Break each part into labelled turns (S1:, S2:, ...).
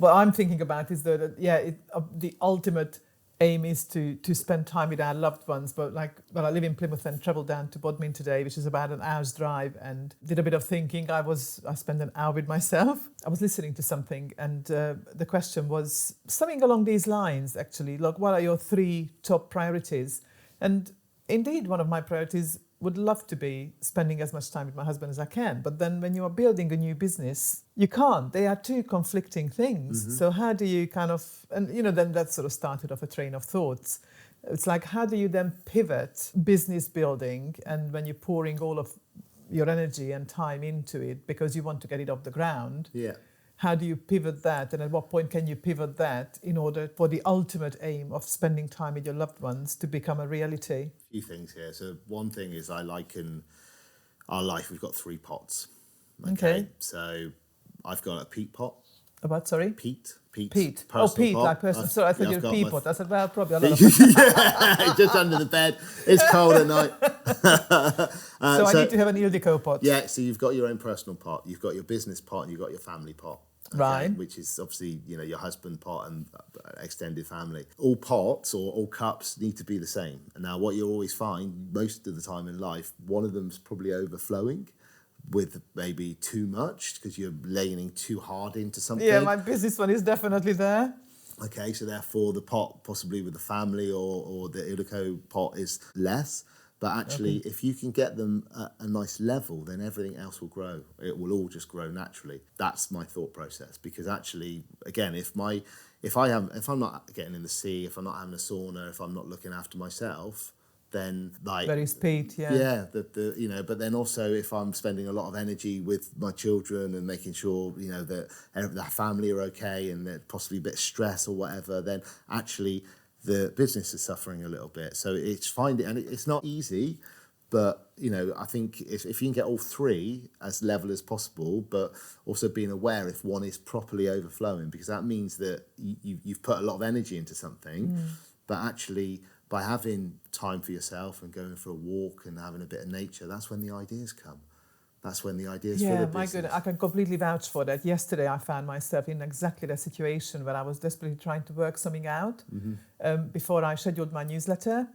S1: what I'm thinking about is that, the ultimate aim is to spend time with our loved ones. But I live in Plymouth and travel down to Bodmin today, which is about an hour's drive, and did a bit of thinking. I spent an hour with myself. I was listening to something, and the question was something along these lines, actually. Like, what are your 3 top priorities? And indeed, one of my priorities would love to be spending as much time with my husband as I can. But then when you are building a new business, you can't. They are 2 conflicting things.
S2: Mm-hmm.
S1: So how do you then that sort of started off a train of thoughts. It's like, how do you then pivot business building, and when you're pouring all of your energy and time into it because you want to get it off the ground?
S2: Yeah.
S1: How do you pivot that? And at what point can you pivot that in order for the ultimate aim of spending time with your loved ones to become a reality?
S2: A few things here. So one thing is, I liken our life, we've got 3 pots.
S1: Okay.
S2: So I've got a peat pot.
S1: About, sorry?
S2: Peat.
S1: Peat.
S2: Personal
S1: Peat,
S2: pot.
S1: like personal. Sorry, I thought you were a peapot. I said, well, probably a lot of
S2: Yeah, just under the bed. It's cold at night.
S1: So I need to have an Ildiko pot.
S2: Yeah, so you've got your own personal pot, you've got your business pot, and you've got your family pot.
S1: Right.
S2: Which is obviously, your husband pot and extended family. All pots or all cups need to be the same. And now what you'll always find most of the time in life, one of them's probably overflowing with maybe too much because you're leaning too hard into something.
S1: Yeah, my business one is definitely there.
S2: Okay, so therefore the pot possibly with the family or the Ildiko pot is less. But actually, if you can get them at a nice level, then everything else will grow. It will all just grow naturally. That's my thought process. Because actually, again, if I'm not getting in the sea, if I'm not having a sauna, if I'm not looking after myself, then
S1: Very speed, yeah.
S2: Yeah, but then also if I'm spending a lot of energy with my children and making sure that the family are okay and they're possibly a bit of stress or whatever, then actually the business is suffering a little bit. So it's not easy, but I think if you can get all 3 as level as possible, but also being aware if one is properly overflowing, because that means that you've put a lot of energy into something, but actually by having time for yourself and going for a walk and having a bit of nature, that's when the ideas come. That's when the ideas for the business.
S1: My goodness, I can completely vouch for that. Yesterday, I found myself in exactly that situation where I was desperately trying to work something out before I scheduled my newsletter,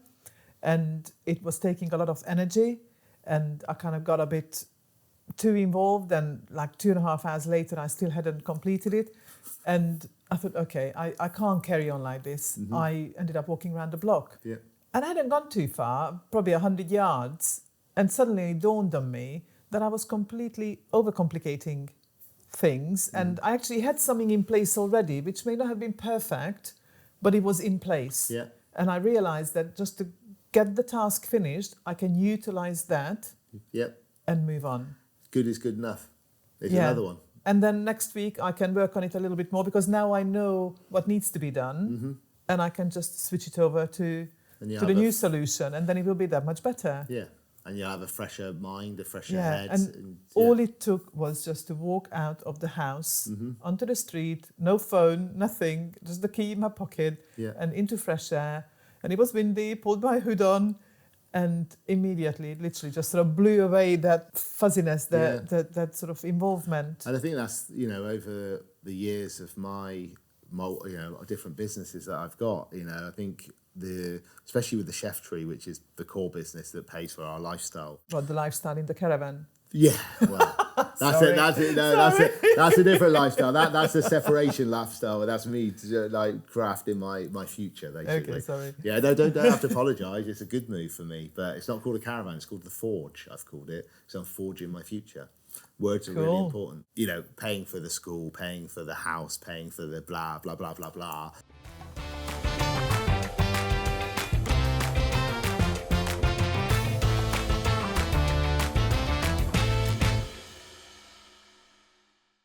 S1: and it was taking a lot of energy, and I kind of got a bit too involved, and like 2.5 hours later, I still hadn't completed it, and I thought, okay, I can't carry on like this. I ended up walking around the block, and I hadn't gone too far, probably 100 yards, and suddenly it dawned on me that I was completely overcomplicating things. And I actually had something in place already, which may not have been perfect, but it was in place.
S2: Yeah.
S1: And I realized that just to get the task finished, I can utilize that and move on.
S2: Good is good enough. There's another one.
S1: And then next week, I can work on it a little bit more because now I know what needs to be done, and I can just switch it over to the new solution, and then it will be that much better.
S2: Yeah. And you'll have a fresher mind, a fresher head.
S1: And all it took was just to walk out of the house onto the street, no phone, nothing, just the key in my pocket and into fresh air. And it was windy, pulled my hood on, and immediately, literally just sort of blew away that fuzziness, that sort of involvement.
S2: And I think that's, over the years of my different businesses that I've got, I think especially with the Chef Tree, which is the core business that pays for our lifestyle.
S1: What, the lifestyle in the caravan?
S2: Yeah, well, that's it. No, that's it. That's a different lifestyle. That's a separation lifestyle. That's me crafting my future, basically.
S1: Okay, sorry.
S2: Yeah, don't have to apologise. It's a good move for me, but it's not called a caravan. It's called the Forge. I've called it, so I'm forging my future. Words are really important. Paying for the school, paying for the house, paying for the blah blah blah blah blah.